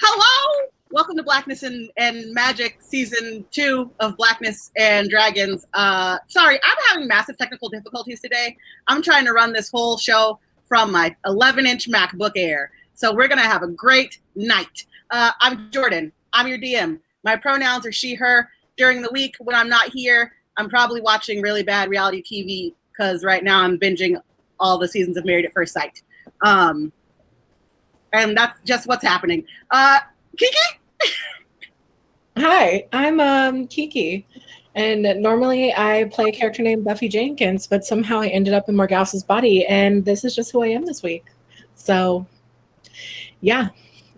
Hello! Welcome to Blackness and Magic Season 2 of Blackness and Dragons. Sorry, I'm having massive technical difficulties today. I'm trying to run this whole show from my 11-inch MacBook Air. So we're going to have a great night. I'm Jordan. I'm your DM. My pronouns are she, her. During the week when I'm not here, I'm probably watching really bad reality TV because right now I'm binging all the seasons of Married at First Sight. And that's just what's happening. Kiki? Hi, I'm Kiki, and normally I play a character named Buffy Jenkins, but somehow I ended up in Morgause's body, and this is just who I am this week. So, yeah,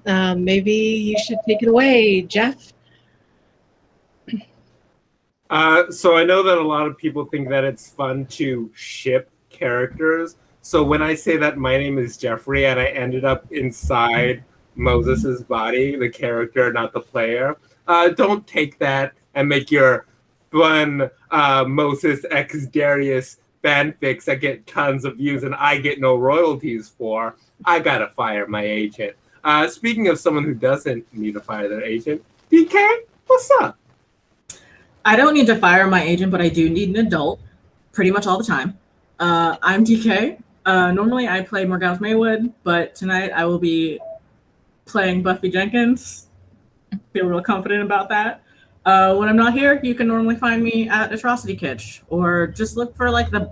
maybe you should take it away, Jeff. So I know that a lot of people think that it's fun to ship characters. So when I say that my name is Jeffrey and I ended up inside Moses's body, the character, not the player, don't take that and make your fun Moses x Darius fanfics that get tons of views and I get no royalties for. I gotta fire my agent. Speaking of someone who doesn't need to fire their agent, DK, what's up? I don't need to fire my agent, but I do need an adult pretty much all the time. I'm DK. Normally I play Morgause Maywood, but tonight I will be playing Buffy Jenkins. Feel real confident about that. When I'm not here, you can normally find me at Atrocity Kitsch, or just look for the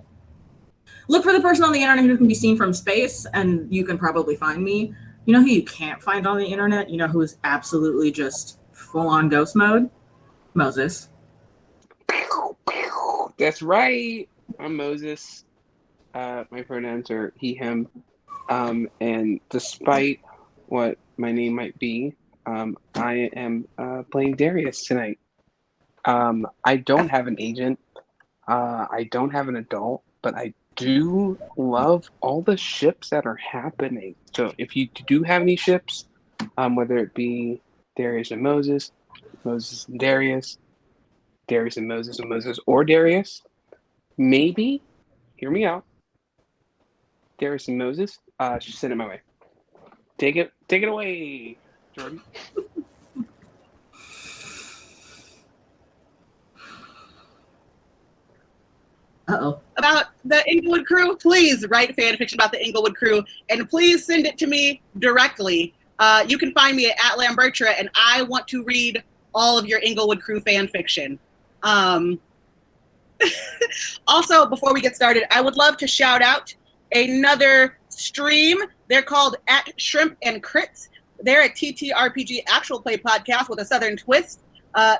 person on the internet who can be seen from space, and you can probably find me. You know who you can't find on the internet? You know who is absolutely just full-on ghost mode? Moses. That's right. I'm Moses. My pronouns are he, him. And despite what my name might be, I am playing Darius tonight. I don't have an agent. I don't have an adult, but I do love all the ships that are happening. So if you do have any ships, whether it be Darius and Moses, Moses and Darius, Darius and Moses or Darius, maybe, hear me out, Darius and Moses, just send it my way. Take it away, Jordan. Uh-oh. About the Inglewood crew, please write fan fiction about the Inglewood crew, and please send it to me directly. You can find me at Lambertra, and I want to read all of your Inglewood crew fan fiction. Also, before we get started, I would love to shout out another stream. They're called at Shrimp and Crits. They're a TTRPG actual play podcast with a southern twist.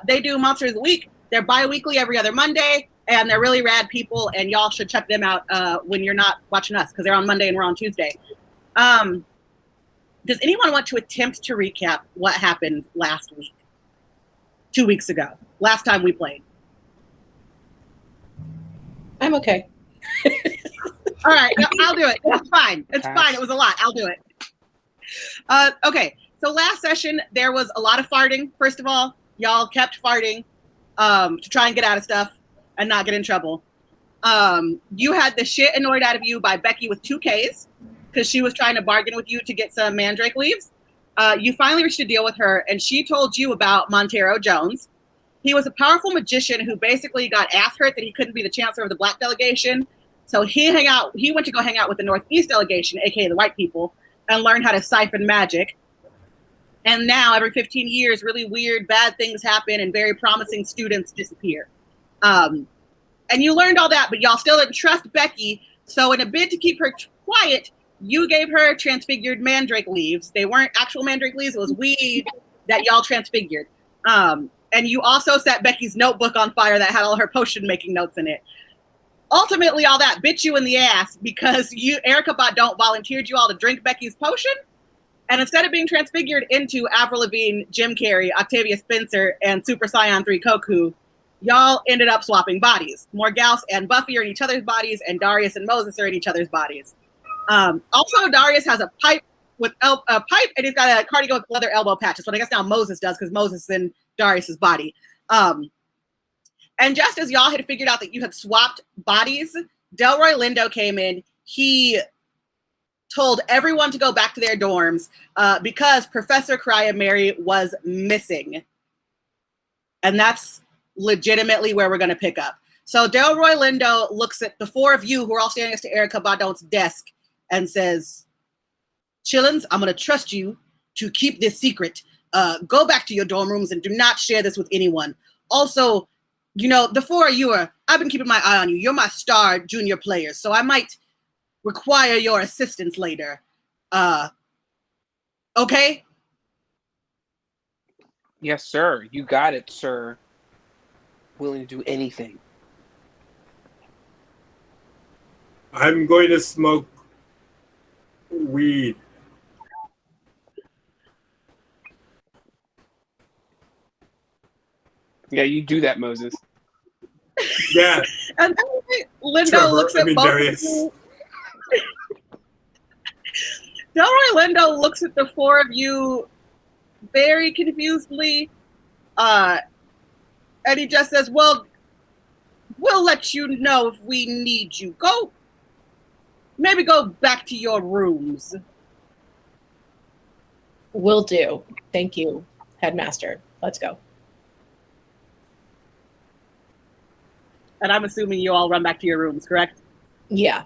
They do Monsters of the Week. They're bi-weekly every other Monday, and they're really rad people, and y'all should check them out when you're not watching us, because they're on Monday and we're on Tuesday. Does anyone want to attempt to recap what happened last week? 2 weeks ago, last time we played. I'm okay. All right, I'll do it. It's fine. It's fine. It was a lot. I'll do it. Okay, so last session, there was a lot of farting. First of all, y'all kept farting to try and get out of stuff and not get in trouble. You had the shit annoyed out of you by Becky with 2 Ks because she was trying to bargain with you to get some mandrake leaves. You finally reached a deal with her, and she told you about Montero Jones. He was a powerful magician who basically got ass hurt that he couldn't be the chancellor of the black delegation. So he went to go hang out with the Northeast delegation, aka the white people, and learn how to siphon magic. And now every 15 years, really weird, bad things happen and very promising students disappear. And you learned all that, but y'all still didn't trust Becky. So in a bid to keep her quiet, you gave her transfigured mandrake leaves. They weren't actual mandrake leaves. It was weed that y'all transfigured. And you also set Becky's notebook on fire that had all her potion making notes in it. Ultimately, all that bit you in the ass because Erica Badont volunteered you all to drink Becky's potion. And instead of being transfigured into Avril Lavigne, Jim Carrey, Octavia Spencer, and Super Saiyan 3 Goku, y'all ended up swapping bodies. Morgause and Buffy are in each other's bodies, and Darius and Moses are in each other's bodies. Also, Darius has a pipe, and he's got a cardigan with leather elbow patches. But I guess now Moses does because Moses is in Darius's body. And just as y'all had figured out that you had swapped bodies, Delroy Lindo came in. He told everyone to go back to their dorms because Professor Cryamary was missing. And that's legitimately where we're going to pick up. So Delroy Lindo looks at the four of you who are all standing next to Erica Badont's desk and says, Chillins, I'm going to trust you to keep this secret. Go back to your dorm rooms and do not share this with anyone. Also, you know, the four of you I've been keeping my eye on you. You're my star junior players, so I might require your assistance later. Okay? Yes, sir. You got it, sir. Willing to do anything. I'm going to smoke weed. Yeah, you do that, Moses. Yeah. And Lindo looks at both Darius. of you. Delroy Lindo looks at the four of you very confusedly. And he just says, well, we'll let you know if we need you. Maybe go back to your rooms. Will do. Thank you, Headmaster. Let's go. And I'm assuming you all run back to your rooms, correct? Yeah.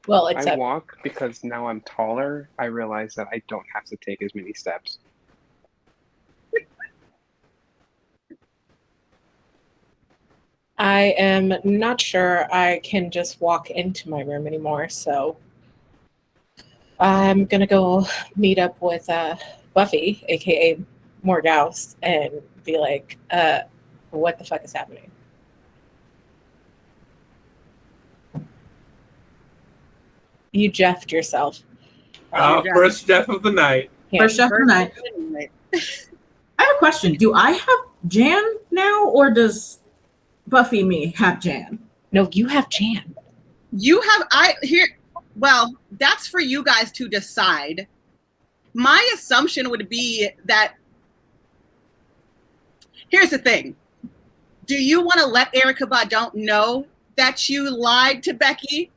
Well, I except walk because now I'm taller. I realize that I don't have to take as many steps. I am not sure I can just walk into my room anymore, so I'm gonna go meet up with Buffy, aka Morgause, and be like, what the fuck is happening? You Jeffed yourself. First Jeff of the night. Yeah. First chef of the night. I have a question. Do I have Jan now, or does Buffy me have Jan? No, you have Jan. You have well, that's for you guys to decide. My assumption would be that here's the thing. Do you want to let Erica Badont know that you lied to Becky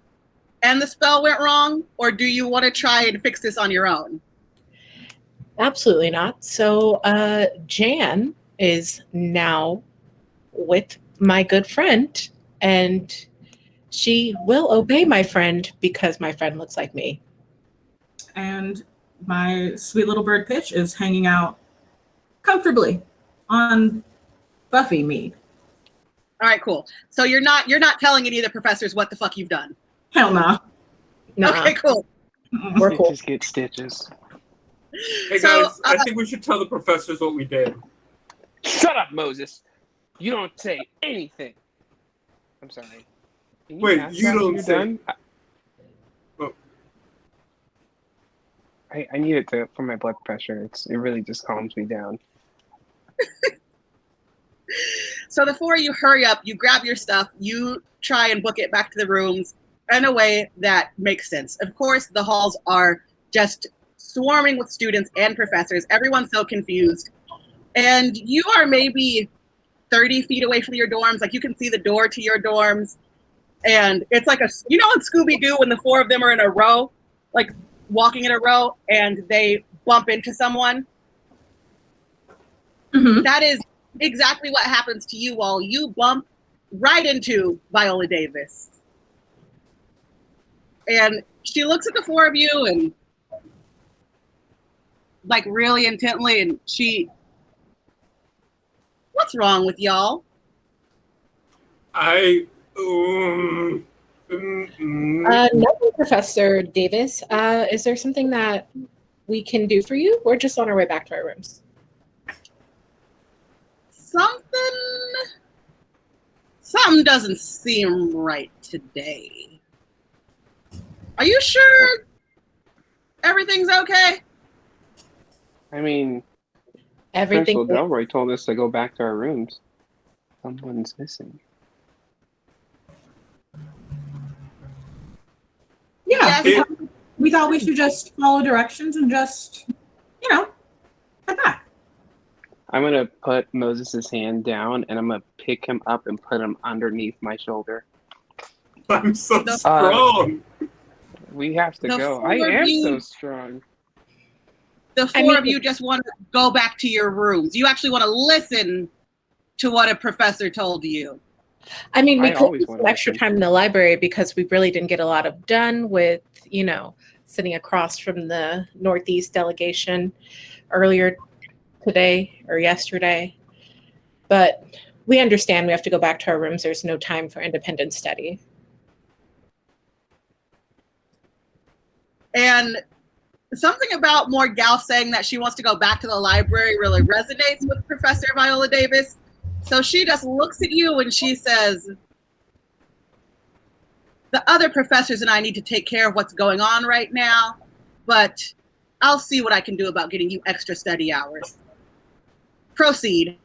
and the spell went wrong, or do you want to try and fix this on your own? Absolutely not. So Jan is now with my good friend, and she will obey my friend because my friend looks like me. And my sweet little bird Pitch is hanging out comfortably on Buffy me. All right, cool. So you're not telling any of the professors what the fuck you've done. Hell nah. Nuh-uh. Okay, cool. We're cool. Just get stitches. Hey So, guys, I think we should tell the professors what we did. Shut up, Moses. You don't say anything. I'm sorry. Can Wait, pass you that when don't you're say- done? Oh. I need it for my blood pressure. It really just calms me down. So the four of you hurry up, you grab your stuff, you try and book it back to the rooms in a way that makes sense. Of course, the halls are just swarming with students and professors. Everyone's so confused. And you are maybe 30 feet away from your dorms. Like, you can see the door to your dorms. And it's like you know in Scooby-Doo when the four of them are in a row, like walking in a row, and they bump into someone? Mm-hmm. That is exactly what happens to you all. You bump right into Viola Davis. And she looks at the four of you and like really intently, and what's wrong with y'all? Nothing, Professor Davis. Is there something that we can do for you? We're just on our way back to our rooms. Something doesn't seem right today. Are you sure everything's okay? I mean, Everything. Principal Delroy told us to go back to our rooms. Someone's missing. Yeah. Yes. We thought we should just follow directions and just, head back. I'm going to put Moses' hand down, and I'm going to pick him up and put him underneath my shoulder. I'm so strong. We have to The go. four I of am you- so strong. The four of you just want to go back to your rooms. You actually want to listen to what a professor told you. I mean, we I could always use wanna some extra listen. time in the library because we really didn't get a lot of done with, you know, sitting across from the Northeast delegation earlier today or yesterday. But we understand we have to go back to our rooms. There's no time for independent study. And something about Morgal saying that she wants to go back to the library really resonates with Professor Viola Davis. So she just looks at you and she says, the other professors and I need to take care of what's going on right now, but I'll see what I can do about getting you extra study hours. Proceed.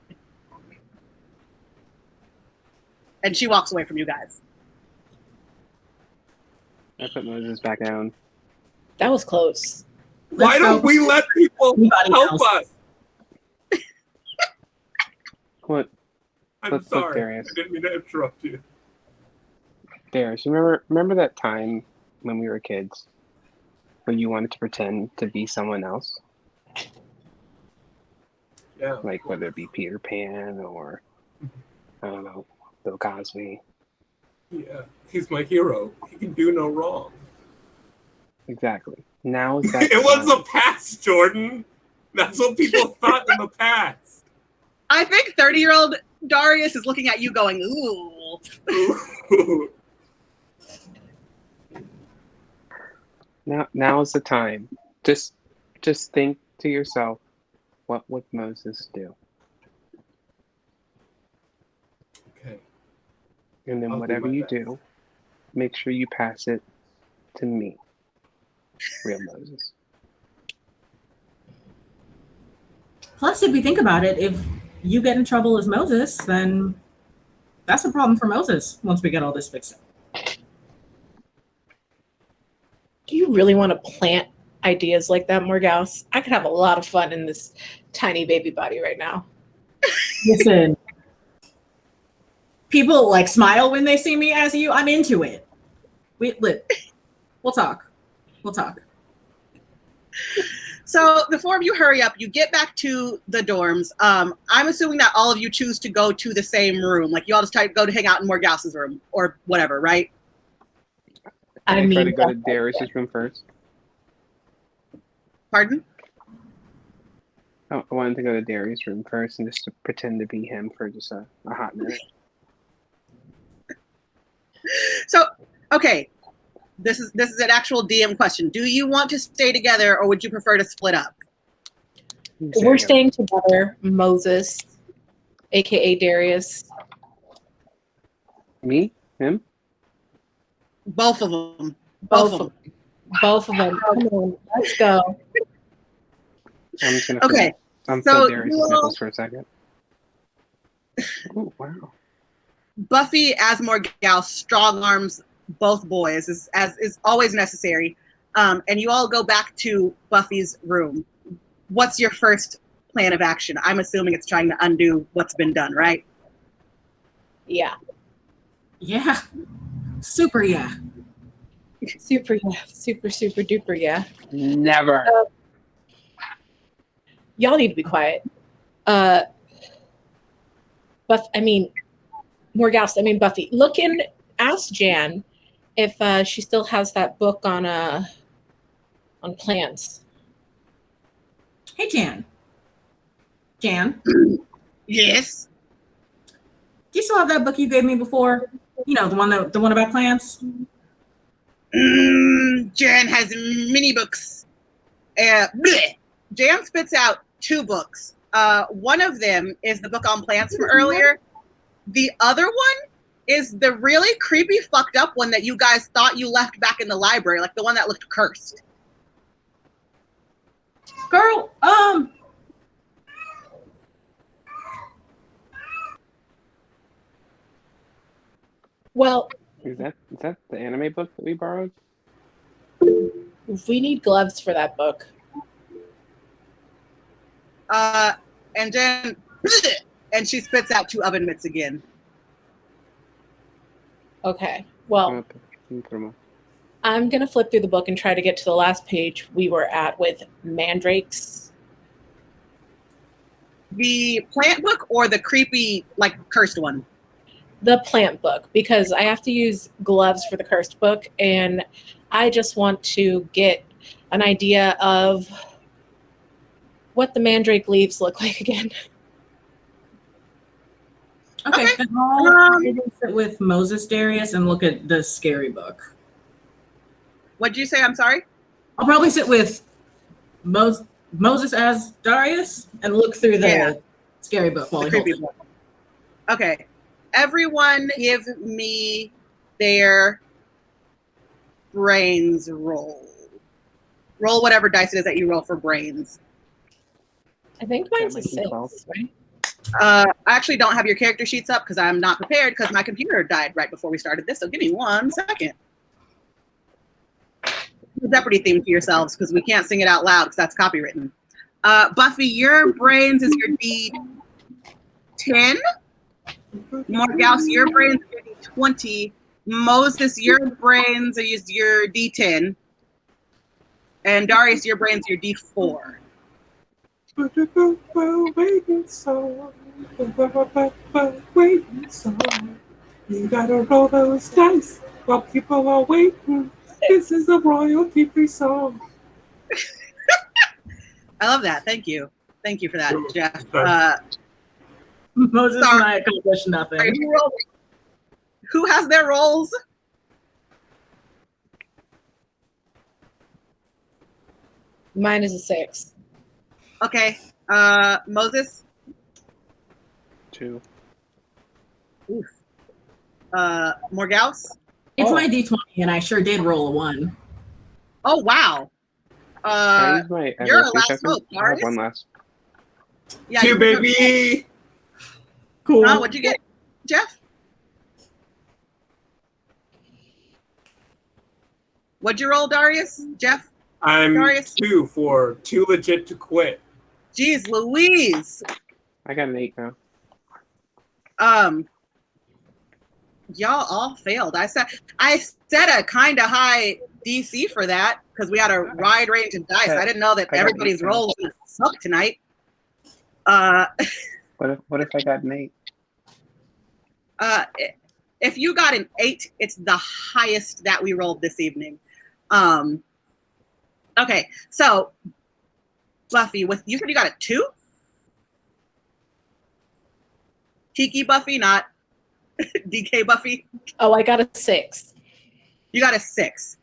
And she walks away from you guys. I put Moses back down. That was close. Why don't we let people Anybody help else? us? What? I'm Look, sorry. Darius. I didn't mean to interrupt you. Darius, remember that time when we were kids when you wanted to pretend to be someone else? Yeah. Like whether it be Peter Pan or, I don't know, Bill Cosby. Yeah. He's my hero. He can do no wrong. Exactly. Now is that It was time. the past, Jordan. That's what people thought in the past. I think 30-year-old Darius is looking at you going, ooh. Ooh. Now is the time. Just think to yourself, what would Moses do? Okay. And then I'll do whatever my you best. do, make sure you pass it to me, real Moses. Plus, if we think about it, if you get in trouble as Moses, then that's a problem for Moses once we get all this fixed up. Do you really want to plant ideas like that, Morgause? I could have a lot of fun in this tiny baby body right now. Listen, people like smile when they see me as you. I'm into it. We'll talk. We'll talk. So the four of you hurry up. You get back to the dorms. I'm assuming that all of you choose to go to the same room. Like you all just go to hang out in Morgause's room or whatever, right? I Try mean, to go to Darius's room first. Pardon? I wanted to go to Darius' room first and just to pretend to be him for just a hot minute. So, okay. This is an actual DM question. Do you want to stay together or would you prefer to split up? we're staying together, Moses, aka Darius. Me? Him? Both of them. Both of them. Both of them. Come on, let's go. I'm just gonna Okay. feel So Darius' you all- nipples for a second. Oh wow. Buffy as Morgause strong arms both boys as is always necessary. And you all go back to Buffy's room. What's your first plan of action? I'm assuming it's trying to undo what's been done, right? Yeah. Yeah. Super yeah. Super, yeah. Super duper, yeah. Never. Y'all need to be quiet. Buffy. Ask Jan if she still has that book on plants. Hey, Jan. Jan, Yes. do you still have that book you gave me before? You know, the one about plants? Jan has mini books. Jan spits out 2 books. One of them is the book on plants from earlier. The other one is the really creepy, fucked up one that you guys thought you left back in the library, like the one that looked cursed. Girl, Well, Is that the anime book that we borrowed? we need gloves for that book. And Jan, and she spits out 2 oven mitts again. Okay. Well, Put them on. I'm going to flip through the book and try to get to the last page we were at with mandrakes. The plant book or the creepy, like, cursed one? The plant book, because I have to use gloves for the cursed book, and I just want to get an idea of what the mandrake leaves look like again. Okay, then I'll sit with Moses Darius and look at the scary book. What'd you say? I'm sorry? I'll probably sit with Moses as Darius and look through the scary book while he holds it. Okay. Everyone give me their brains roll. Roll whatever dice it is that you roll for brains. I think mine's a That might be 6, 12. right? I actually don't have your character sheets up because I'm not prepared because my computer died right before we started this. So give me 1 second. Jeopardy theme to yourselves because we can't sing it out loud because that's copywritten. Buffy, your brains is your D10. Morgause, your brains is your D20. Moses, your brains is your D10. And Darius, your brains is your D4. Waiting song. You gotta roll those dice while people are waiting. This is a royalty-free song. I love that. Thank you. Thank you for that, Jeff. Moses and I accomplished nothing. Who has their roles? Mine is a 6. Okay. Moses? 2. Oof. Morgause? It's my D20, and I sure did roll a 1. Oh, wow. Can I use my you're a adversity last token? hope, I have Darius. one last. Yeah, 2, baby! Cool. What'd you get, Jeff? What'd you roll, Darius? Jeff? I'm Darius? 2 for too legit to quit. Jeez Louise. I got an 8 now. Y'all all failed. I set a kind of high DC for that because we had a wide range of dice. I didn't know that I got everybody's 8 rolls would suck tonight. What if I got an 8? If you got an 8, it's the highest that we rolled this evening. Okay, so Buffy, you said you got a 2? Kiki Buffy, not DK Buffy. Oh, I got a 6. You got a 6.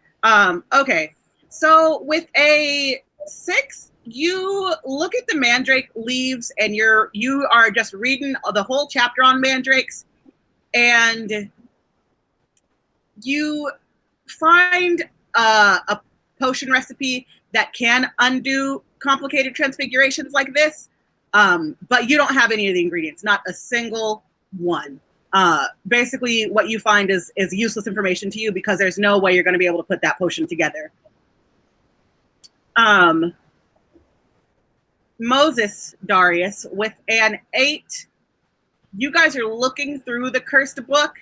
Okay, so with a 6, you look at the mandrake leaves and you are just reading the whole chapter on mandrakes, and you find a potion recipe that can undo complicated transfigurations like this, but you don't have any of the ingredients, not a single one. Basically, what you find is useless information to you because there's no way you're going to be able to put that potion together. Moses, Darius, with an 8, you guys are looking through the cursed book,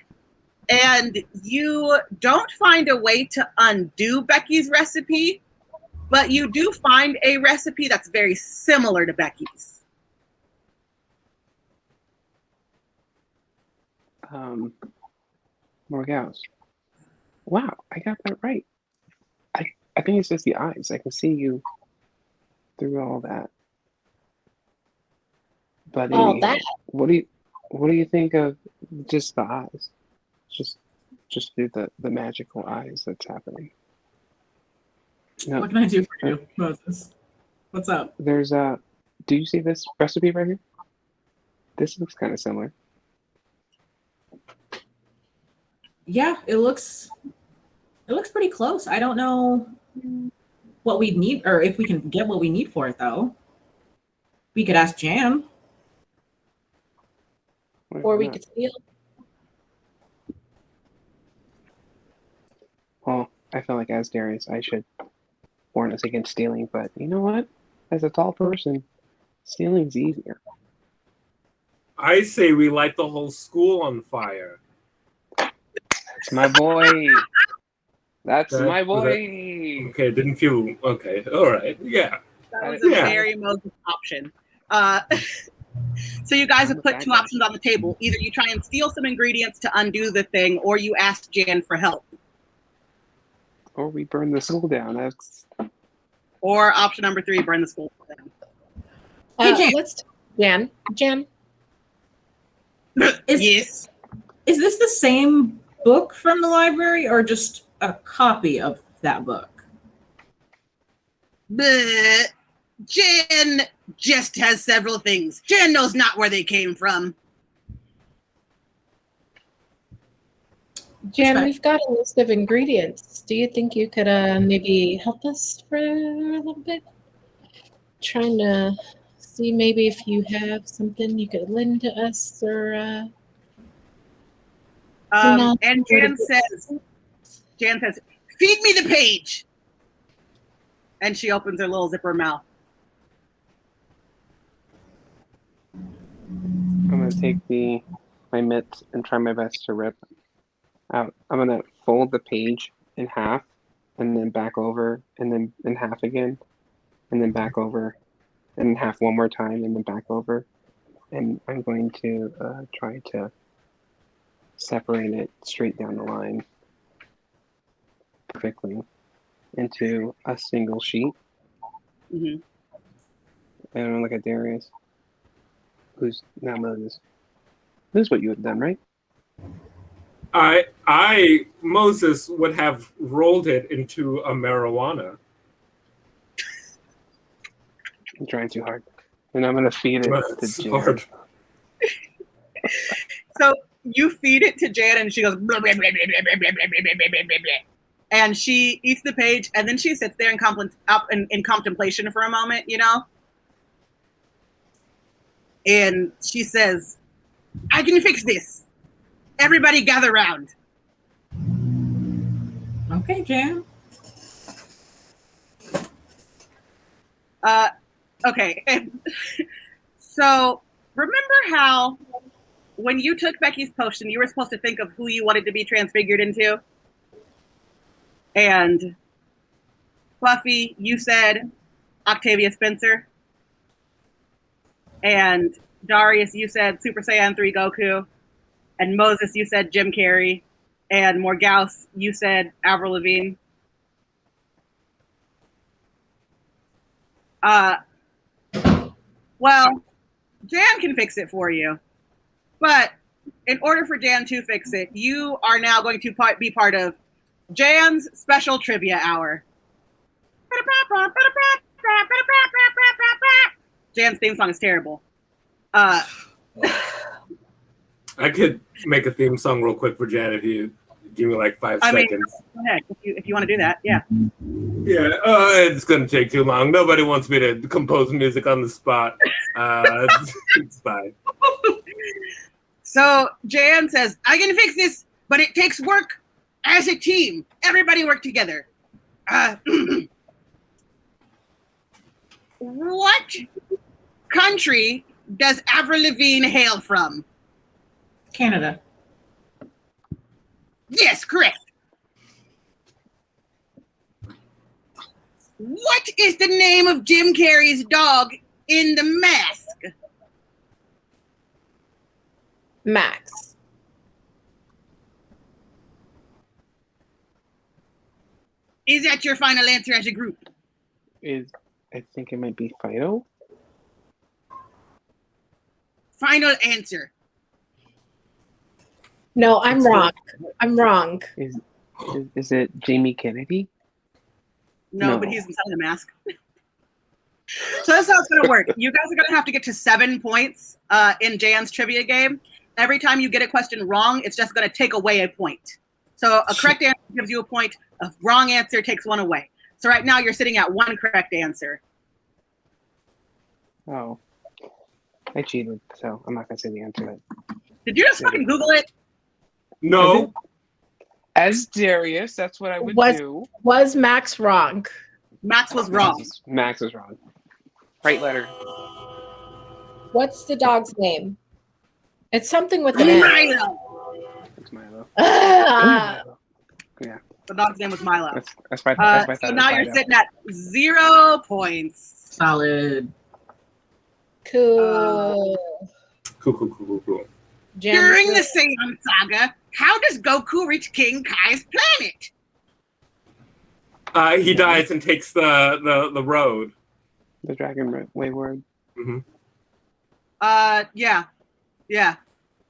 and you don't find a way to undo Becky's recipe, but you do find a recipe that's very similar to Becky's. Morgause. Wow, I got that right. I think it's just the eyes. I can see you through all that. But All that? What do you think of just the eyes? Just through the magical eyes that's happening. No, What can I do for you, Moses? What's up? there's do you see this recipe right here? This looks kind of similar. Yeah, it looks pretty close. I don't know what we need, or if we can get what we need for it, though. We could ask Jam. Or we could steal. Well, I feel like as Darius, I should warn us against stealing, but you know what? As a tall person, stealing's easier. I say we light the whole school on fire. It's my boy. That's That- my was boy. Okay, didn't feel okay. All right, yeah. That was a very Moses option. So you guys have put two options on the table. Either you try and steal some ingredients to undo the thing, or you ask Jan for help. Or we burn the school down. That's Or option number 3, burn the school down. Hey, Jan. Let's Jan. Yes. Is this the same book from the library or just a copy of that book? But Jan just has several things. Jan knows not where they came from. Jan, we've got a list of ingredients. Do you think you could maybe help us for a little bit? Trying to see maybe if you have something you could lend to us or And Jan says, feed me the page. And she opens her little zipper mouth. I'm gonna take my mitts and try my best to rip out. I'm gonna fold the page in half, and then back over, and then in half again, and then back over, and in half one more time, and then back over. And I'm going to try to separate it straight down the line perfectly into a single sheet. Mm-hmm. I don't look at Darius, who's now Moses. This is what you had done, right? Moses would have rolled it into a marijuana. I'm trying too hard. And I'm going to feed it That's to Jan. hard. So you feed it to Jan, and she goes, blah, blah, blah, blah, blah, blah, blah, blah, blah, blah, blah, blah. And she eats the page, and then she sits there in contemplation for a moment, you know? And she says, I can fix this. Everybody gather round. Okay, Jan. Okay. So remember how when you took Becky's potion, you were supposed to think of who you wanted to be transfigured into? And Buffy, you said Octavia Spencer. And Darius, you said Super Saiyan 3 Goku. And Moses, you said Jim Carrey. And Morgause, you said Avril Lavigne. Well, Jan can fix it for you. But in order for Jan to fix it, you are now going to be part of Jan's special trivia hour. Jan's theme song is terrible. I could make a theme song real quick for Jan if you give me like 5 seconds. Go ahead, if you want to do that, yeah. Yeah, it's going to take too long. Nobody wants me to compose music on the spot. It's fine. So Jan says, I can fix this, but it takes work as a team. Everybody work together. What country does Avril Lavigne hail from? Canada. Yes, correct. What is the name of Jim Carrey's dog in The Mask? Max. Is that your final answer as a group? I think it might be Fido. Final answer. No, I'm wrong. I'm wrong. Is it Jamie Kennedy? No, but he's inside The Mask. So that's how it's going to work. You guys are going to have to get to 7 points in Jan's trivia game. Every time you get a question wrong, it's just going to take away a point. So a correct answer gives you a point. A wrong answer takes 1 away. So right now you're sitting at 1 correct answer. Oh. I cheated, so I'm not going to say the answer. Did you just fucking Google it? No. As Darius, that's what I would do. Was Max wrong? Max was wrong. Max was wrong. Right letter. What's the dog's name? It's something with an M. Milo. It's Milo. Ah! Yeah. The dog's name was Milo. That's my So now you're sitting at 0 points. Solid. Cool. Cool. During the Saiyan saga, how does Goku reach King Kai's planet? He dies and takes the road. The Dragon Wayward. Mm-hmm. Yeah,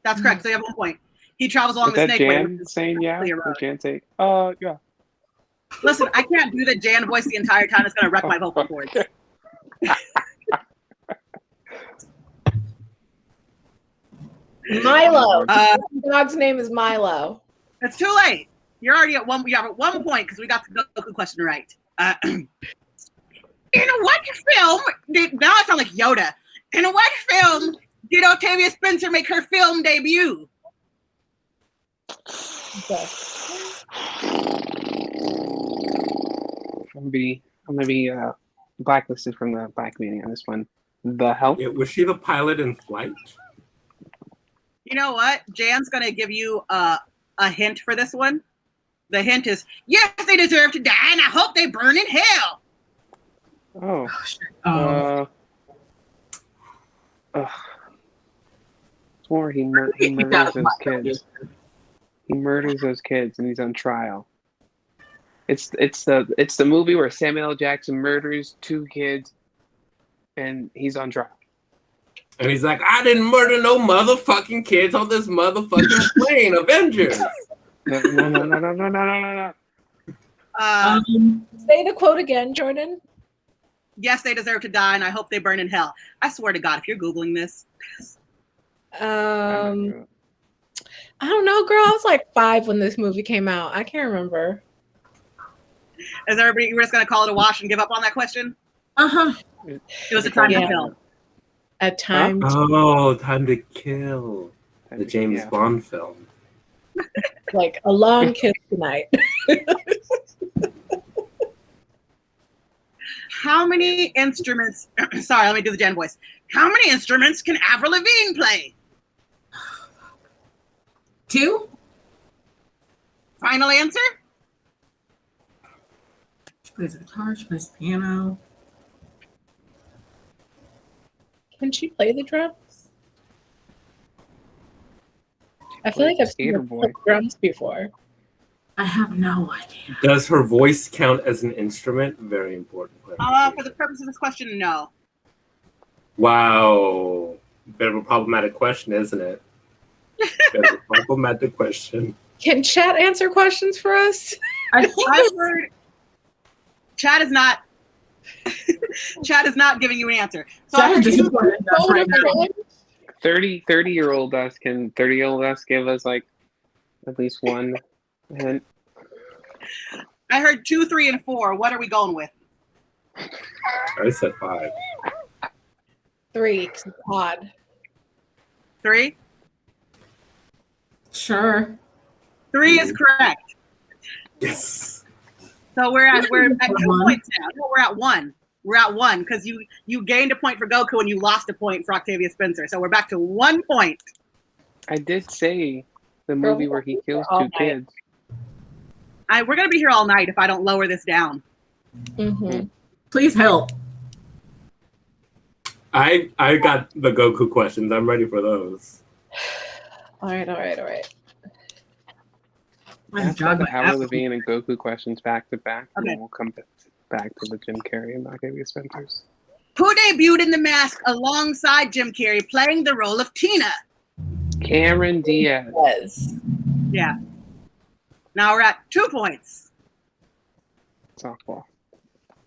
that's correct. So you have 1 point. He travels along Is the that snake way. Jan saying yeah? Or Jan say, yeah. Listen, I can't do the Jan voice the entire time. It's going to wreck my vocal cords. Milo. The dog's name is Milo. It's too late. You're already at one. You have 1 point because we got the Goku question right. In what film now I sound like Yoda. In what film did Octavia Spencer make her film debut? Okay. I'm gonna be blacklisted from the Black meeting on this one. The Help. Was she the pilot in Flight? You know what? Jan's going to give you a hint for this one. The hint is, yes, they deserve to die, and I hope they burn in hell. Swore he murders those kids. He murders those kids, and he's on trial. It's the movie where Samuel L. Jackson murders 2 kids, and he's on trial. And he's like, I didn't murder no motherfucking kids on this motherfucking plane, Avengers. No. Say the quote again, Jordan. Yes, they deserve to die, and I hope they burn in hell. I swear to God, if you're Googling this. I don't know, girl. I was like 5 when this movie came out. I can't remember. Is everybody, we're just going to call it a wash and give up on that question? Uh-huh. It was a time to kill. A Time Time to Kill. The James Bond film. Like a long kiss tonight. How many instruments, sorry, let me do the Jen voice. How many instruments can Avril Lavigne play? 2? Final answer? She plays the guitar, she plays the piano. Can she play the drums? I feel like I've seen her play drums before. I have no idea. Does her voice count as an instrument? Very important. For the purpose of this question, no. Wow. Bit of a problematic question, isn't it? Bit of a problematic question. Can chat answer questions for us? I think I've heard Chad is not Chad is not giving you an answer. So I heard you, right now. 30-year-old us give us like at least one hint? I heard 2, 3, and 4. What are we going with? I said 5. 3, 'cause it's odd. 3? Sure. 3 is correct. Yes. So we're at 2 points now. No, we're at 1. We're at 1 because you gained a point for Goku and you lost a point for Octavia Spencer. So we're back to 1 point. I did say the movie where he kills 2 kids. We're gonna be here all night if I don't lower this down. Mm-hmm. Please help. I got the Goku questions. I'm ready for those. All right. Ask Avril Lavigne and Goku questions back to back, and Okay. then we'll come back to the Jim Carrey and Octavia Spencer's. Who debuted in The Mask alongside Jim Carrey, playing the role of Tina? Cameron Diaz. Yes. Yeah. Now we're at 2 points. Softball.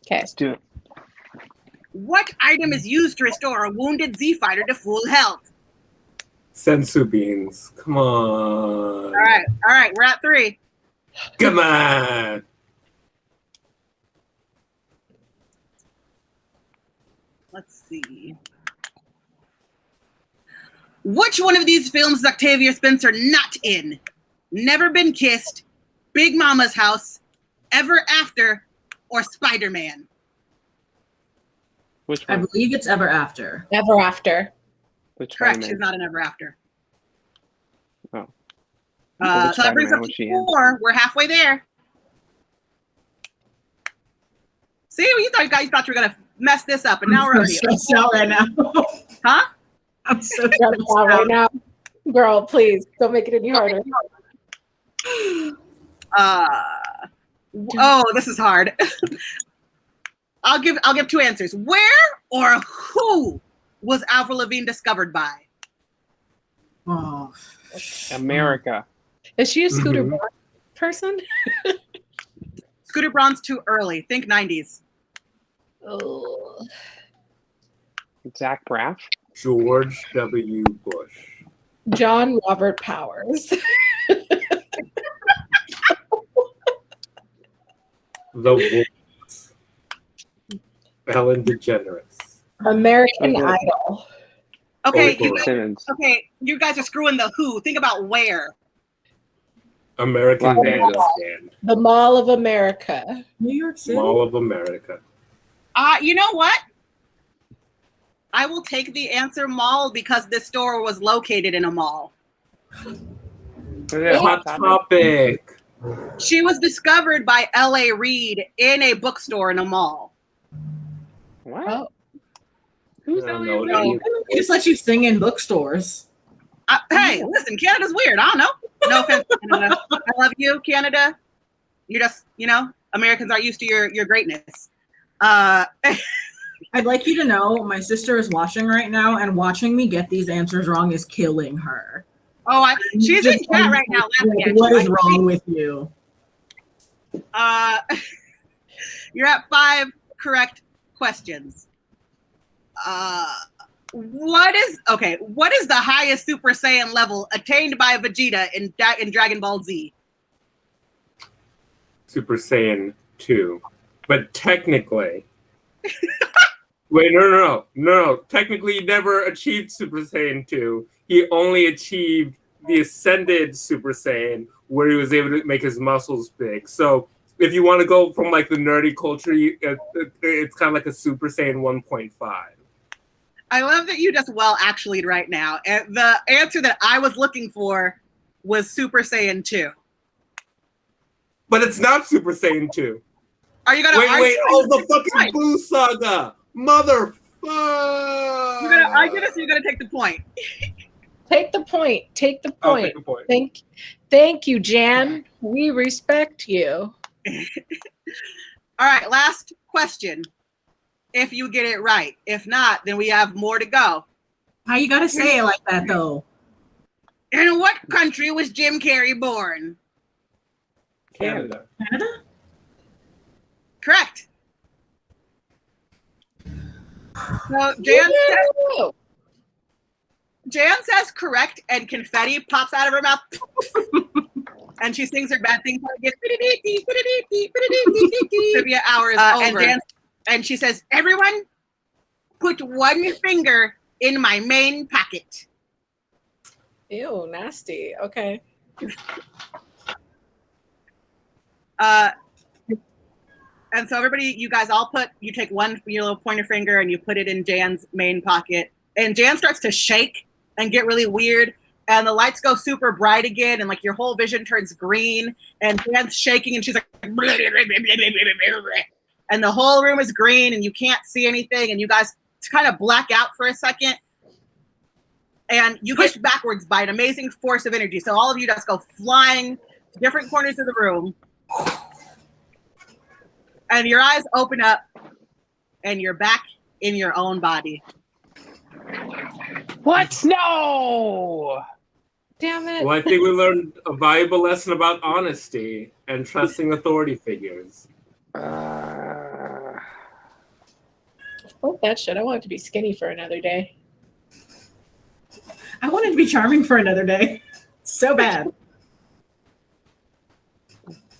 Okay. Let's do it. What item is used to restore a wounded Z fighter to full health? Sensu beans. Come on. All right, we're at 3. Come on. Let's see. Which one of these films is Octavia Spencer not in? Never Been Kissed, Big Mama's House, Ever After, or Spider-Man? Which I one? believe it's Ever After. Ever After. Which Correct, Spider-Man? she's not in Ever After. Oh. So that brings Spider-Man up was she to in? 4. We're halfway there. See, you thought you were gonna mess this up, and now we're I'm so stressed out right now. Huh? I'm so Stressed stressed out right out. now. Girl, please don't make it any harder. Oh, this is hard. I'll give 2 answers. Where or who was Avril Lavigne discovered by? Oh. America. Is she a Scooter Mhm. Braun person? Scooter Braun's too early. Think 90s. Oh. Zach Braff. George W. Bush. John Robert Powers. The Wolves. Ellen DeGeneres. American Okay. Idol. Okay, Correct. Simmons. you guys are screwing the who. Think about where. American Blackness. Bandstand. The Mall of America. New York City. Mall of America. You know what? I will take the answer mall because this store was located in a mall. Hot Topic. She was discovered by L.A. Reid in a bookstore in a mall. What? Oh. Who's I don't L.A. know. Reid? They just let you sing in bookstores. Hey, listen, Canada's weird. I don't know. No offense, Canada. I love you, Canada. You're just, Americans aren't used to your greatness. I'd like you to know my sister is watching right now, and watching me get these answers wrong is killing her. She's in chat right now laughing at What you. is wrong with you? You're at 5 correct questions. What is the highest Super Saiyan level attained by Vegeta in Dragon Ball Z? Super Saiyan 2. But technically... Wait, no. Technically, he never achieved Super Saiyan 2. He only achieved the Ascended Super Saiyan, where he was able to make his muscles big. So if you want to go from like the nerdy culture, it's kind of like a Super Saiyan 1.5. I love that you just actually'd right now. And the answer that I was looking for was Super Saiyan 2. But it's not Super Saiyan 2. Are you gonna Wait, the fucking Right. Boo Saga! Motherfucker! You're gonna argue this, or you're gonna take the point? Take the point. Take the I'll point. take a point. Thank you, Jan. We respect you. All right, last question. If you get it right. If not, then we have more to go. How you gotta say it like that though? In what country was Jim Carrey born? Canada. Canada? Correct. So Jan says correct, and confetti pops out of her mouth. And she sings her bad thing part again. Trivia hour is over. And she says, everyone, put one finger in my main pocket. Ew, nasty. Okay. And so everybody, you guys all you take your little pointer finger and you put it in Jan's main pocket. And Jan starts to shake and get really weird. And the lights go super bright again. And like your whole vision turns green. And Jan's shaking and she's like, and the whole room is green and you can't see anything. And you guys kind of black out for a second. And you push backwards by an amazing force of energy. So all of you just go flying to different corners of the room. And your eyes open up and you're back in your own body. What? No! Damn it. Well, I think we learned a valuable lesson about honesty and trusting authority figures. Fuck that shit. I want it to be skinny for another day. I wanted to be charming for another day. So bad.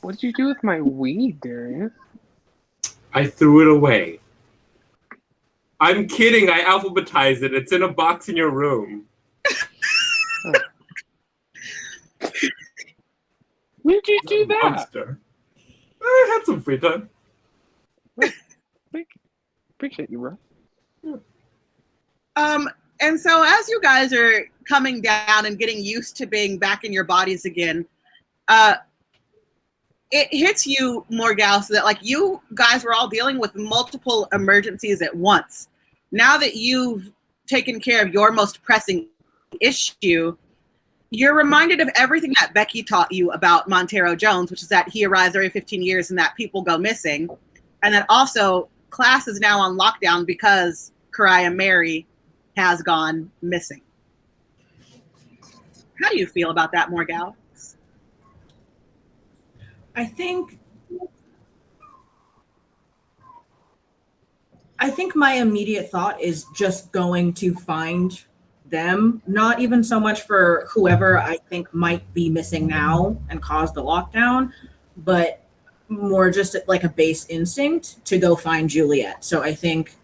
What did you do with my weed, Darius? I threw it away. I'm kidding. I alphabetized it. It's in a box in your room. When did you do that? Monster. I had some free time. Appreciate you, bro. And so as you guys are coming down and getting used to being back in your bodies again, it hits you more, Gal, so that like you guys were all dealing with multiple emergencies at once. Now that you've taken care of your most pressing issue, you're reminded of everything that Becky taught you about Montero Jones, which is that he arrives every 15 years and that people go missing. And that also class is now on lockdown because Kariah Mary has gone missing. How do you feel about that, Morgal? I think my immediate thought is just going to find them, not even so much for whoever I think might be missing now and cause the lockdown, but more just like a base instinct to go find Juliet. So I think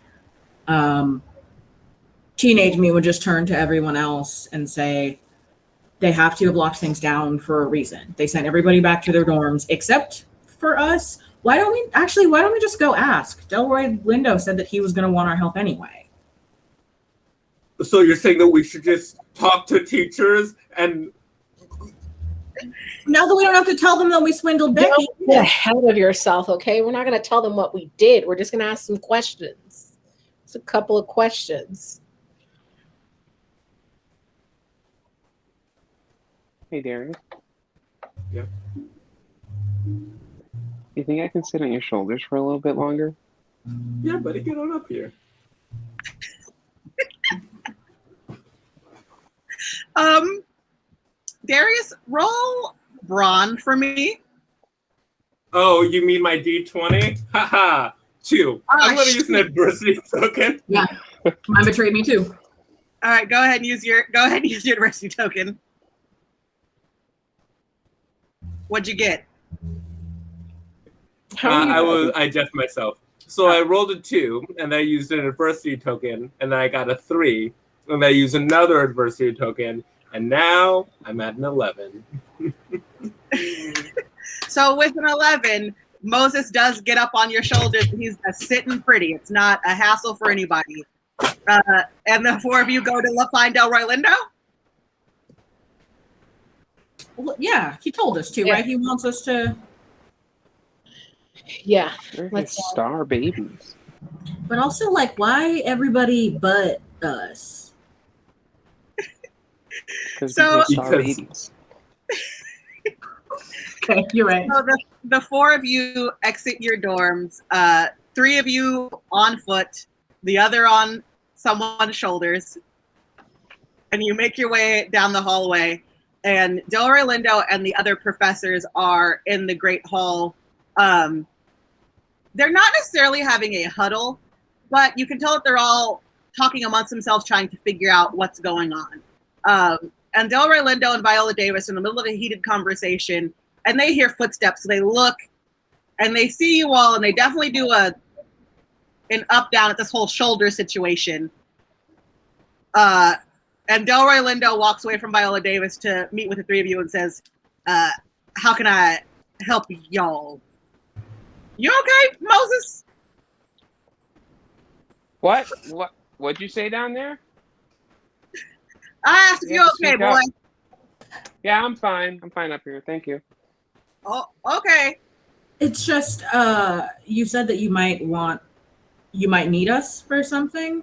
teenage me would just turn to everyone else and say, they have to have locked things down for a reason. They sent everybody back to their dorms except for us. Why don't we just go ask? Delroy Lindo said that he was going to want our help anyway. So you're saying that we should just talk to teachers and... Now that we don't have to tell them that we swindled Becky. Don't get ahead of yourself, okay? We're not going to tell them what we did. We're just going to ask some questions. It's a couple of questions. Hey, Darius. Yeah. You think I can sit on your shoulders for a little bit longer? Yeah, buddy, get on up here. Darius, roll brawn for me. Oh, you mean my D20? Haha, 2. I'm going to use an adversity token. Yeah, mine betrayed me too. All right, go ahead and use your adversity token. What'd you get? I jeffed myself. So I rolled a 2, and I used an adversity token, and then I got a 3, and I used another adversity token, and now I'm at an 11. So with an 11, Moses does get up on your shoulders, and he's sitting pretty. It's not a hassle for anybody. And the 4 of you go to find Delroy Lindo? Well, yeah, he told us to, right? He wants us to. Yeah. They're Let's his star babies. But also, like, why everybody but us? So- Star babies. Okay, you're right. So the 4 of you exit your dorms. 3 of you on foot, the other on someone's shoulders, and you make your way down the hallway. And Delroy Lindo and the other professors are in the Great Hall. They're not necessarily having a huddle, but you can tell that they're all talking amongst themselves, trying to figure out what's going on. And Delroy Lindo and Viola Davis are in the middle of a heated conversation, and they hear footsteps. So they look, and they see you all, and they definitely do an up down at this whole shoulder situation. And Delroy Lindo walks away from Viola Davis to meet with the 3 of you and says, how can I help y'all? You okay, Moses? What'd you say down there? I asked if You you're have to okay, speak boy. up. Yeah, I'm fine. I'm fine up here. Thank you. Oh, okay. It's just, you said that you might need us for something.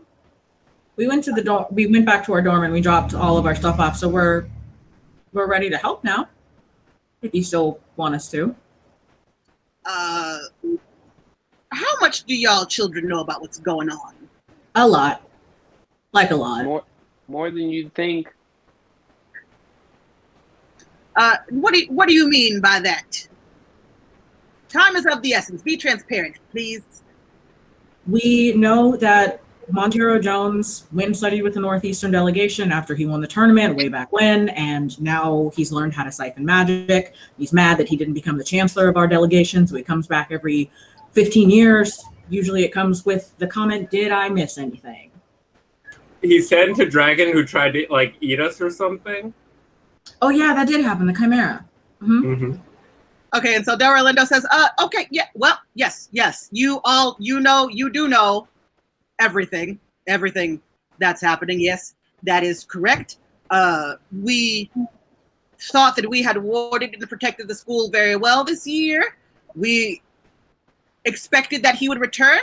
We went to the dorm. We went back to our dorm and we dropped all of our stuff off. So we're ready to help now. If you still want us to. How much do y'all children know about what's going on? A lot. Like a lot. More than you'd think. What do you mean by that? Time is of the essence. Be transparent, please. We know that Montero Jones went and studied with the Northeastern delegation after he won the tournament way back when, and now he's learned how to siphon magic. He's mad that he didn't become the chancellor of our delegation, so he comes back every 15 years. Usually it comes with the comment, did I miss anything? He sent a dragon who tried to, like, eat us or something? Oh yeah, that did happen, the Chimera. Mm-hmm. Mm-hmm. Okay, and so Delroy Lindo says, okay, yeah, well, yes, you do know everything that's happening. Yes, that is correct. We thought that we had warded and protected the school very well this year. We expected that he would return.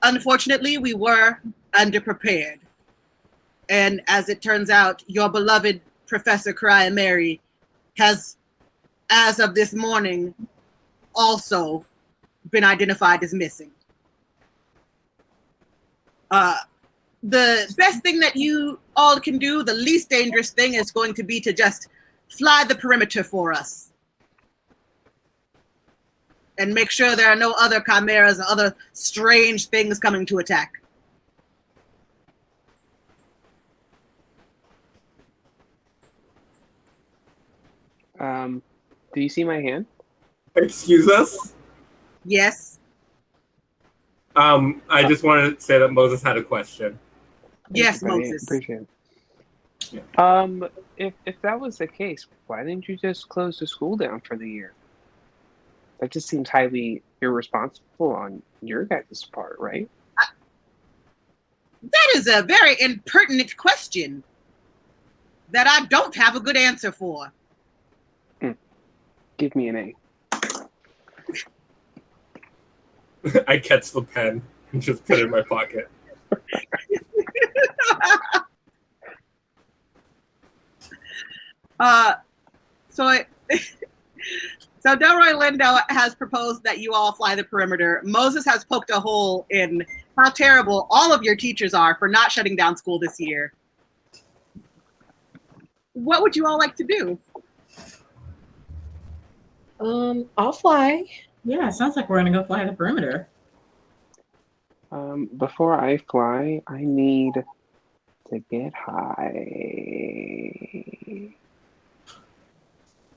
Unfortunately, we were underprepared. And as it turns out, your beloved Professor Cry Mary has, as of this morning, also been identified as missing. The best thing that you all can do, the least dangerous thing, is going to be to just fly the perimeter for us. And make sure there are no other chimeras or other strange things coming to attack. Do you see my hand? Excuse us? Yes. I just wanted to say that Moses had a question. Yes, Thank you, buddy. Moses. Appreciate it. Yeah. If that was the case, why didn't you just close the school down for the year? That just seems highly irresponsible on your guys' part, right? That is a very impertinent question that I don't have a good answer for. Give me an A. I catch the pen and just put it in my pocket. So Delroy Lindo has proposed that you all fly the perimeter. Moses has poked a hole in how terrible all of your teachers are for not shutting down school this year. What would you all like to do? I'll fly. Yeah, it sounds like we're gonna go fly the perimeter. Before I fly, I need to get high.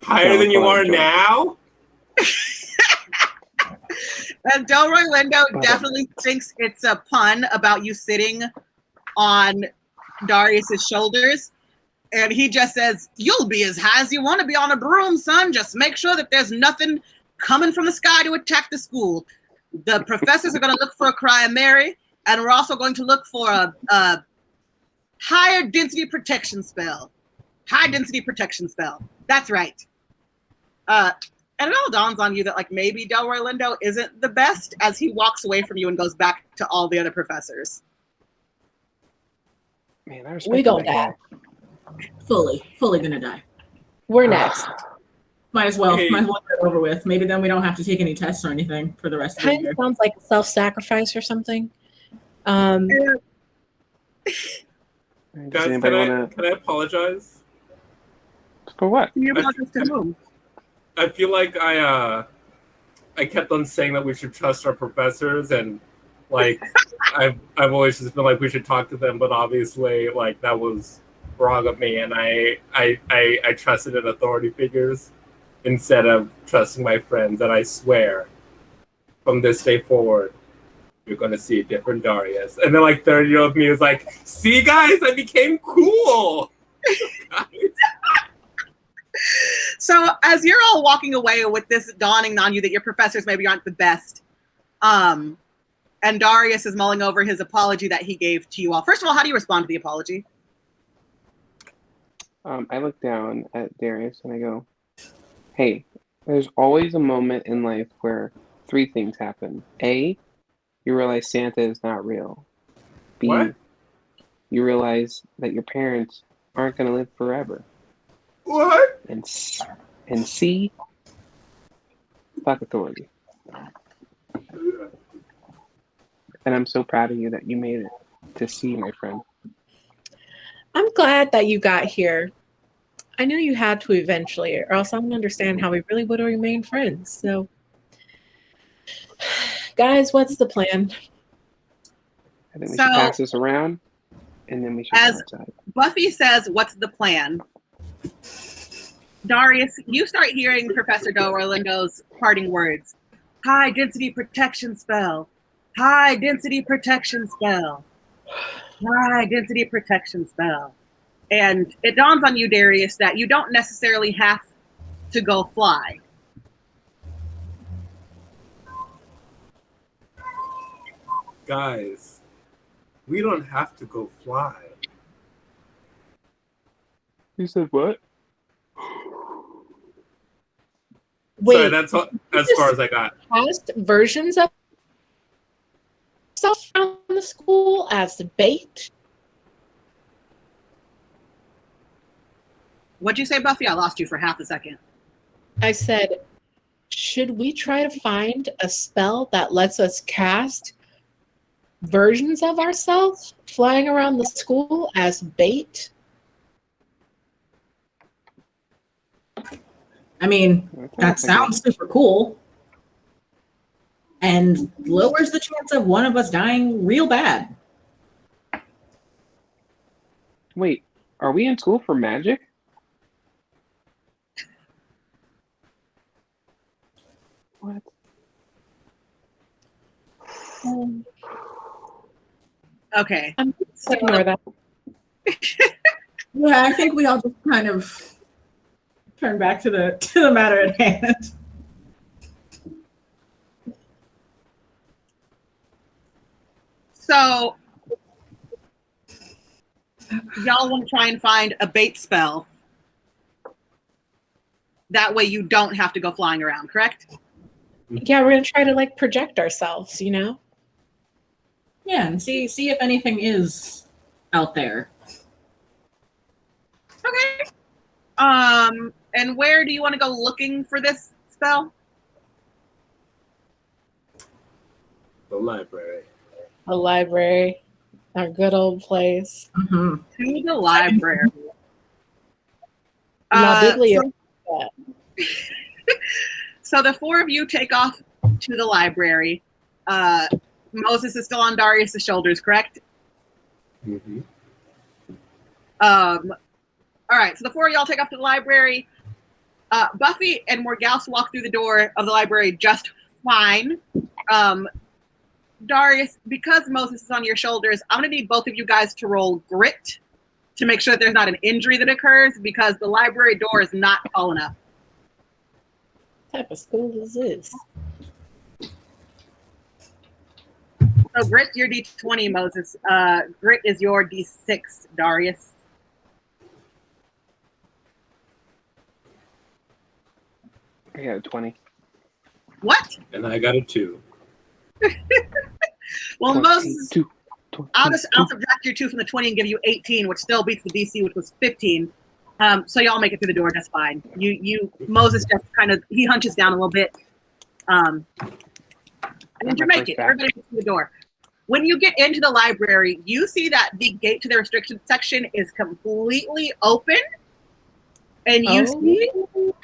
Higher than you are now? And Delroy Lindo definitely thinks it's a pun about you sitting on Darius's shoulders. And he just says, you'll be as high as you want to be on a broom, son. Just make sure that there's nothing coming from the sky to attack the school. The professors are going to look for a Cry Mary, and we're also going to look for a higher density protection spell. High density protection spell. That's right. And it all dawns on you that like maybe Delroy Lindo isn't the best as he walks away from you and goes back to all the other professors. Man, I respect We that gonna guy. die. Fully gonna die. We're next. Might as well Hey. get it over with. Maybe then we don't have to take any tests or anything for the rest of the Kind year. of sounds like self-sacrifice or something. Does Guys, anybody want can I apologize? to? For what? You apologize to whom? I feel like I kept on saying that we should trust our professors, and like I've always just been like we should talk to them, but obviously like that was wrong of me, and I trusted in authority figures instead of trusting my friends, and I swear from this day forward you're gonna see a different Darius. And then like 30-year-old me is like, see guys, I became cool. So as you're all walking away with this dawning on you that your professors maybe aren't the best, and Darius is mulling over his apology that he gave to you all. First of all, how do you respond to the apology? I look down at Darius and I go, hey, there's always a moment in life where three things happen. A, you realize Santa is not real. B, What? you realize that your parents aren't going to live forever. What? And C, fuck authority. And I'm so proud of you that you made it to see, my friend. I'm glad that you got here. I knew you had to eventually, or else I wouldn't understand how we really would have remained friends. So, guys, what's the plan? I think we So, should pass this around, and then we should go as- outside. Buffy says, what's the plan? Darius, you start hearing Professor Delroy Lindo's parting words. High density protection spell. High density protection spell. High density protection spell. And it dawns on you, Darius, that you don't necessarily have to go fly. Guys, we don't have to go fly. You said what? Wait, Sorry, that's as far as I got. Past versions of stuff around the school as bait. What'd you say, Buffy? I lost you for half a second. I said, should we try to find a spell that lets us cast versions of ourselves flying around the school as bait? I mean, that sounds super cool. And lowers the chance of one of us dying real bad. Wait, are we in school for magic? What? Okay. I'm just ignore that. Yeah, I think we all just kind of turn back to the matter at hand. So, y'all want to try and find a bait spell. That way you don't have to go flying around, correct? Yeah, we're gonna try to like project ourselves, you know? Yeah, and see if anything is out there. Okay. And where do you want to go looking for this spell? The library. A library, our good old place. Mm-hmm. To the library. La So, Biblioteca. so the four of you take off to the library. Moses is still on Darius' shoulders, correct? Mm-hmm. All right, so the four of y'all take off to the library. Buffy and Morgause walk through the door of the library just fine. Darius, because Moses is on your shoulders, I'm going to need both of you guys to roll grit to make sure that there's not an injury that occurs because the library door is not tall enough. What type of school is this? So grit your D20, Moses. Grit is your D6, Darius. I got a 20. What? And I got a 2. Well, 22, Moses, 22. I'll subtract your 2 from the 20 and give you 18, which still beats the DC, which was 15. So y'all make it through the door just fine. Moses just kind of, he hunches down a little bit. And you make it. Everybody gets through the door. When you get into the library, you see that the gate to the restricted section is completely open. And you see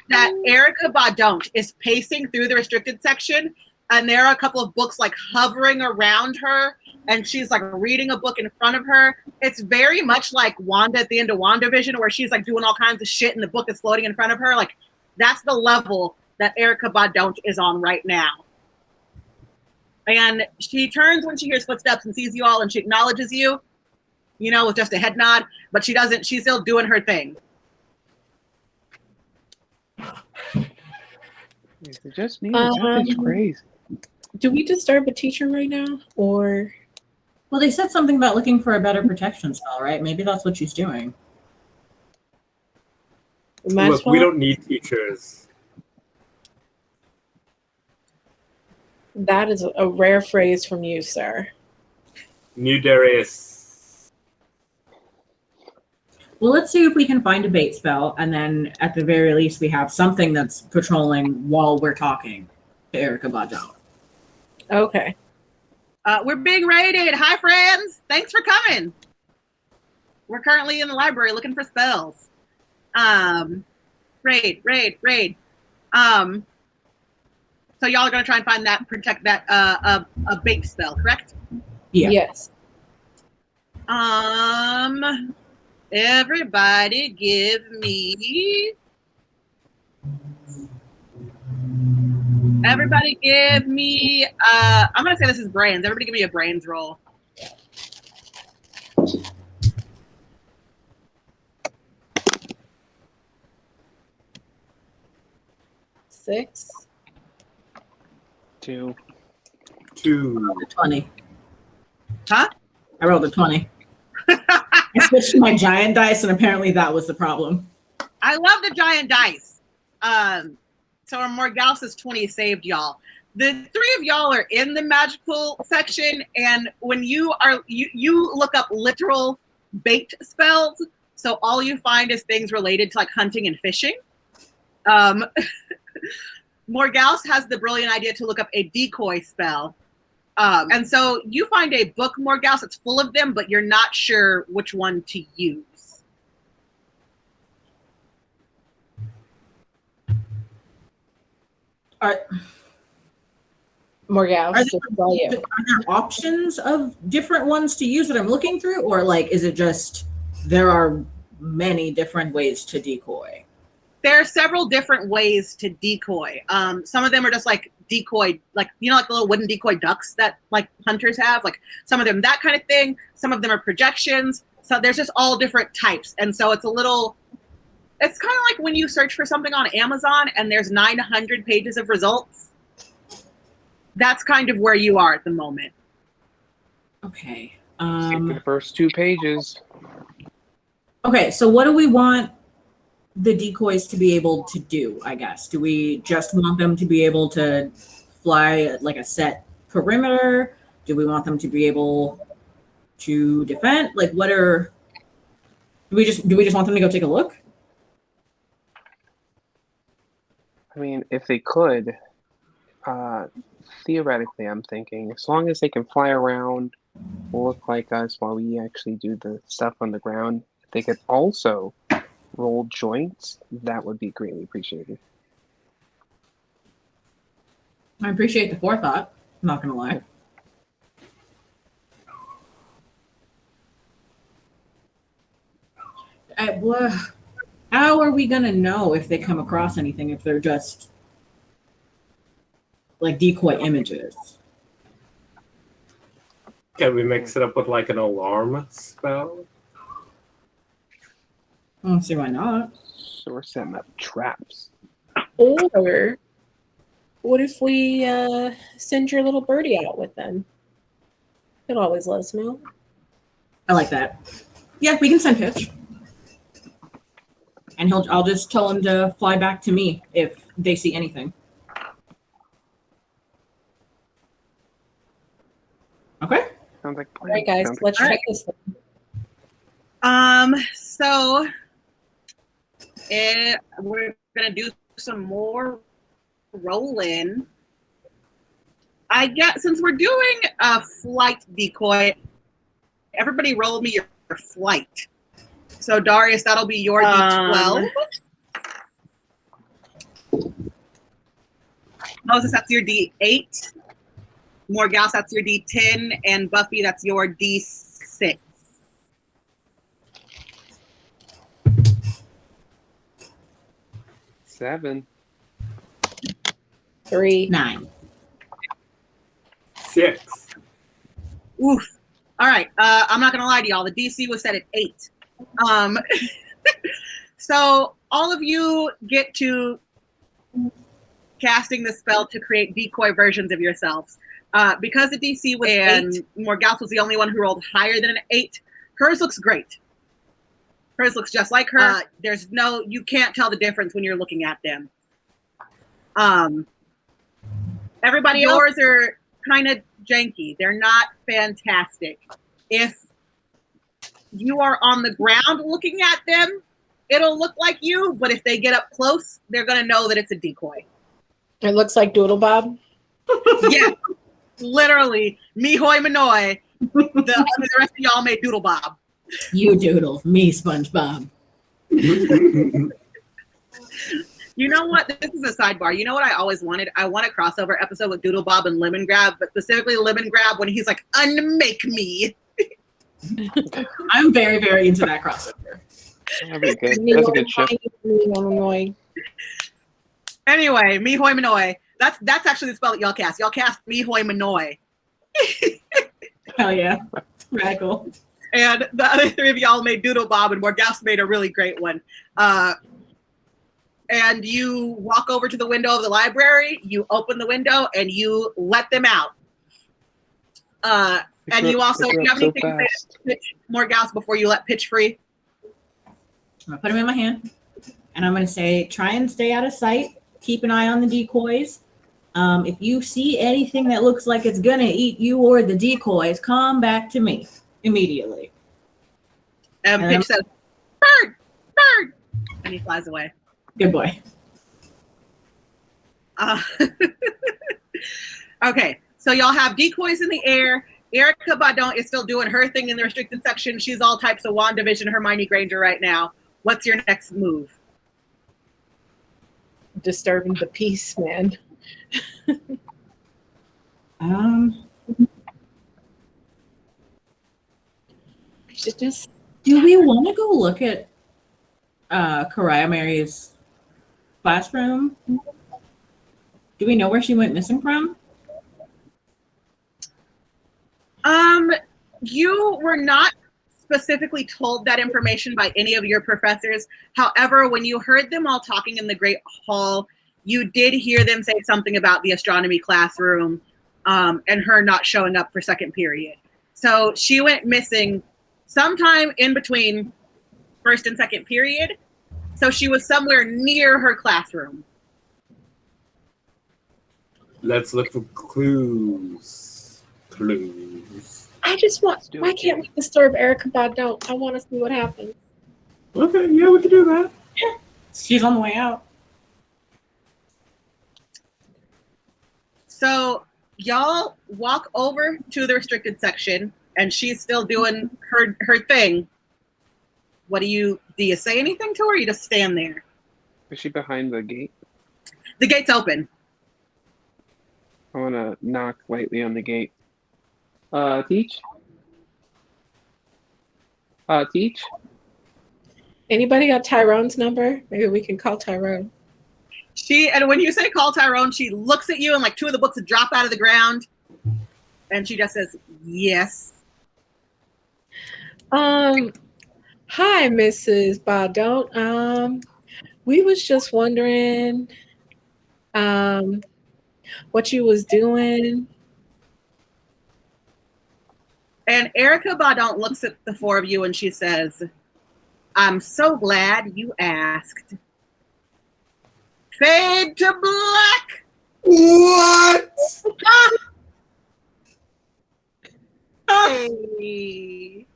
that Erica Badonch is pacing through the restricted section. And there are a couple of books like hovering around her. And she's like reading a book in front of her. It's very much like Wanda at the end of WandaVision, where she's like doing all kinds of shit and the book is floating in front of her. Like that's the level that Erica Badonch is on right now. And she turns when she hears footsteps and sees you all, and she acknowledges you, you know, with just a head nod, but she doesn't, she's still doing her thing. Is it just me? It's crazy. Do we disturb a teacher right now? Or Well, they said something about looking for a better protection spell, right? Maybe that's what she's doing. Look, we don't need teachers. That is a rare phrase from you, sir. New Darius. Well, let's see if we can find a bait spell, and then at the very least, we have something that's patrolling while we're talking to Erica Badonch. Okay. We're being raided. Hi, friends. Thanks for coming. We're currently in the library looking for spells. Raid. So y'all are gonna try and find that, protect that, a bait spell, correct? Yeah. Yes. Everybody give me. I'm gonna say this is brains. Everybody give me a brains roll. Six. 2. 2. 20. Huh? I rolled a 20. I switched to my giant dice, and apparently that was the problem. I love the giant dice. So Morgal's 20 saved y'all. The three of y'all are in the magical section, and when you look up literal bait spells, so all you find is things related to like hunting and fishing. Morgals has the brilliant idea to look up a decoy spell. And so you find a book, Morgals, that's full of them, but you're not sure which one to use. Morgal, Are you. Are there options of different ones to use that I'm looking through, or like is it just there are many different ways to decoy? There are several different ways to decoy. Some of them are just like decoy, like like the little wooden decoy ducks that like hunters have. Like some of them that kind of thing. Some of them are projections. So there's just all different types, and so it's kind of like when you search for something on Amazon and there's 900 pages of results. That's kind of where you are at the moment. Okay. Skip to the first 2 pages. Okay, so what do we want the decoys to be able to do, I guess? Do we just want them to be able to fly like a set perimeter? Do we want them to be able to defend? Like do we just want them to go take a look? I mean, if they could, theoretically, I'm thinking, as long as they can fly around, look like us while we actually do the stuff on the ground, if they could also roll joints, that would be greatly appreciated. I appreciate the forethought. I'm not gonna lie. How are we gonna know if they come across anything if they're just like decoy images? Can we mix it up with like an alarm spell? I don't see why not. So we're setting up traps. Or what if we send your little birdie out with them? He'll always let us know. I like that. Yeah, we can send Pitch. And I'll just tell him to fly back to me if they see anything. Okay. Sounds like All right, guys, let's check this thing. So we're gonna do some more rolling. I guess since we're doing a flight decoy, everybody roll me your flight. So Darius, that'll be your D12. Moses, that's your D8. Morgals, that's your D10, and Buffy, that's your D6. Seven. 3. 9. 6. Oof. All right. I'm not gonna lie to y'all. The DC was set at 8. So all of you get to casting the spell to create decoy versions of yourselves. Because the DC was 8, Morgals was the only one who rolled higher than an 8. Hers looks great. Hers looks just like her. You can't tell the difference when you're looking at them. Everybody yours are kind of janky. They're not fantastic. If you are on the ground looking at them, it'll look like you, but if they get up close, they're going to know that it's a decoy. It looks like Doodle Bob. Yeah, literally. Me hoy manoi. The rest of y'all made Doodle Bob. You doodle, me SpongeBob. You know what? This is a sidebar. You know what I always wanted? I want a crossover episode with Doodle Bob and Lemon Grab, but specifically Lemon Grab when he's like, unmake me. I'm very, very into that crossover. That'd be good. That's a good show. Anyway, me hoy manoi. That's actually the spell that y'all cast. Y'all cast me hoy manoi. Hell yeah. Radical. And the other 3 of y'all made Doodle Bob, and Morgas made a really great one. And you walk over to the window of the library, you open the window, and you let them out. And you also, do you have anything to say to pitch Morgause before you let pitch free? I'm gonna put them in my hand, and I'm gonna say, try and stay out of sight. Keep an eye on the decoys. If you see anything that looks like it's gonna eat you or the decoys, come back to me immediately. And Pitch says, "Bird, bird," and he flies away. Good boy. Okay, so y'all have decoys in the air. Erica Badon is still doing her thing in the restricted section. She's all types of WandaVision, Hermione Granger right now. What's your next move? Disturbing the peace, man. Just Do we want to go look at Karaya Mary's classroom? Do we know where she went missing from? You were not specifically told that information by any of your professors. However, when you heard them all talking in the Great Hall, you did hear them say something about the astronomy classroom and her not showing up for second period. So she went missing sometime in between first and second period. So she was somewhere near her classroom. Let's look for clues. Clues. I just want. Why can't we disturb Erica Badon? I want to see what happens. Okay, yeah, we can do that. Yeah. She's on the way out. So y'all walk over to the restricted section, and she's still doing her thing. What do you say anything to her, or you just stand there? Is she behind the gate? The gate's open. I want to knock lightly on the gate. Teach? Teach? Anybody got Tyrone's number? Maybe we can call Tyrone. And when you say call Tyrone, she looks at you and like two of the books drop out of the ground. And she just says, yes. Hi, Mrs. Badon. We was just wondering what you was doing. And Erica Badon looks at the four of you and she says, I'm so glad you asked. Fade to black. What? Hey.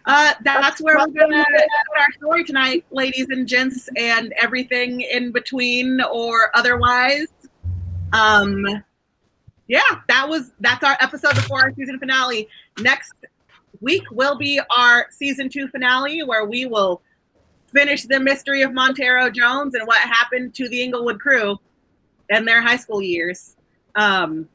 That's where we're gonna put our story tonight, ladies and gents, and everything in between or otherwise. Yeah, that's our episode before our season finale. Next week will be our season 2 finale, where we will finish the mystery of Montero Jones and what happened to the Inglewood crew in their high school years. And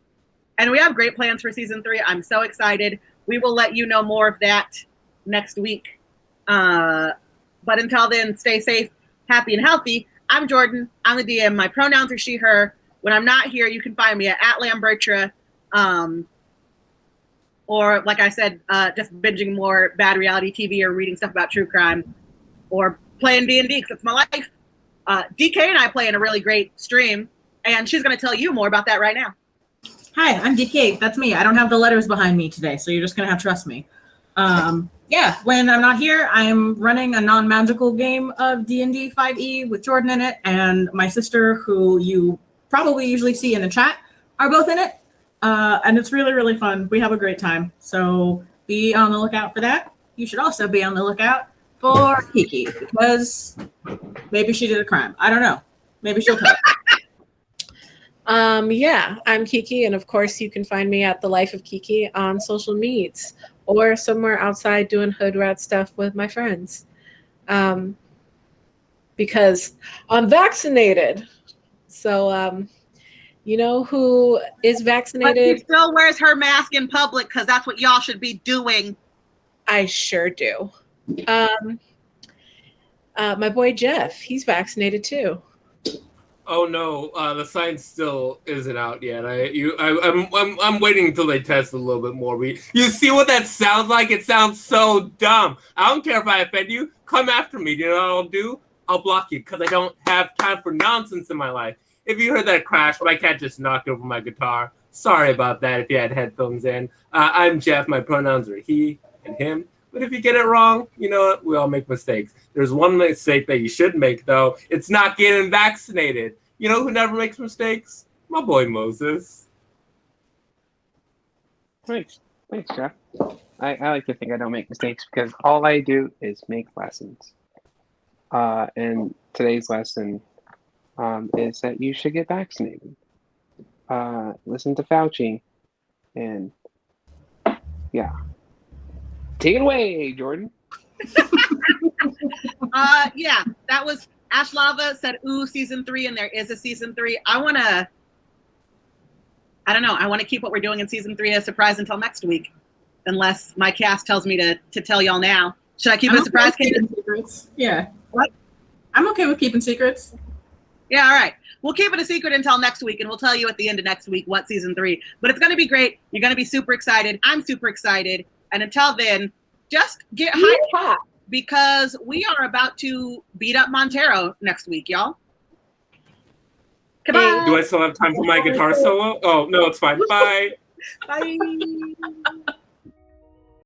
we have great plans for season 3. I'm so excited. We will let you know more of that next week. But until then, stay safe, happy, and healthy. I'm Jordan. I'm the DM. My pronouns are she, her. When I'm not here, you can find me at Lambertra. Or, like I said, just binging more bad reality TV or reading stuff about true crime. Or playing D&D, because it's my life. DK and I play in a really great stream. And she's going to tell you more about that right now. Hi, I'm DK. That's me. I don't have the letters behind me today, so you're just going to have to trust me. Yeah, when I'm not here, I'm running a non-magical game of D&D 5e with Jordan in it, and my sister, who you probably usually see in the chat, are both in it. And it's really, really fun. We have a great time. So be on the lookout for that. You should also be on the lookout for Kiki, because maybe she did a crime. I don't know. Maybe she'll tell. Yeah, I'm Kiki, and of course you can find me at The Life of Kiki on social medias or somewhere outside doing hood rat stuff with my friends. Because I'm vaccinated. So, you know who is vaccinated? But she still wears her mask in public because that's what y'all should be doing. I sure do. My boy Jeff, he's vaccinated too. Oh no, the science still isn't out yet. I'm waiting until they test a little bit more. You see what that sounds like? It sounds so dumb. I don't care if I offend you. Come after me. You know what I'll do? I'll block you because I don't have time for nonsense in my life. If you heard that crash, my cat just knocked over my guitar. Sorry about that if you had headphones in. I'm Jeff. My pronouns are he and him. But if you get it wrong, you know what? We all make mistakes. There's one mistake that you should make, though. It's not getting vaccinated. You know who never makes mistakes? My boy Moses. Thanks, Jeff. I like to think I don't make mistakes because all I do is make lessons. And today's lesson is that you should get vaccinated. Listen to Fauci, and yeah, take it away, Jordan. Yeah, that was Ash Lava said, "Ooh, season 3," and there is a season 3. I don't know. I want to keep what we're doing in season 3 a surprise until next week, unless my cast tells me to tell y'all now. Should I keep it a surprise? Secrets. Yeah. What? I'm okay with keeping secrets. Yeah, all right. We'll keep it a secret until next week, and we'll tell you at the end of next week what season 3. But it's going to be great. You're going to be super excited. I'm super excited. And until then, just get hyped because we are about to beat up Montero next week, y'all. Come on. Do I still have time for my guitar solo? Oh, no, it's fine. Bye. Bye.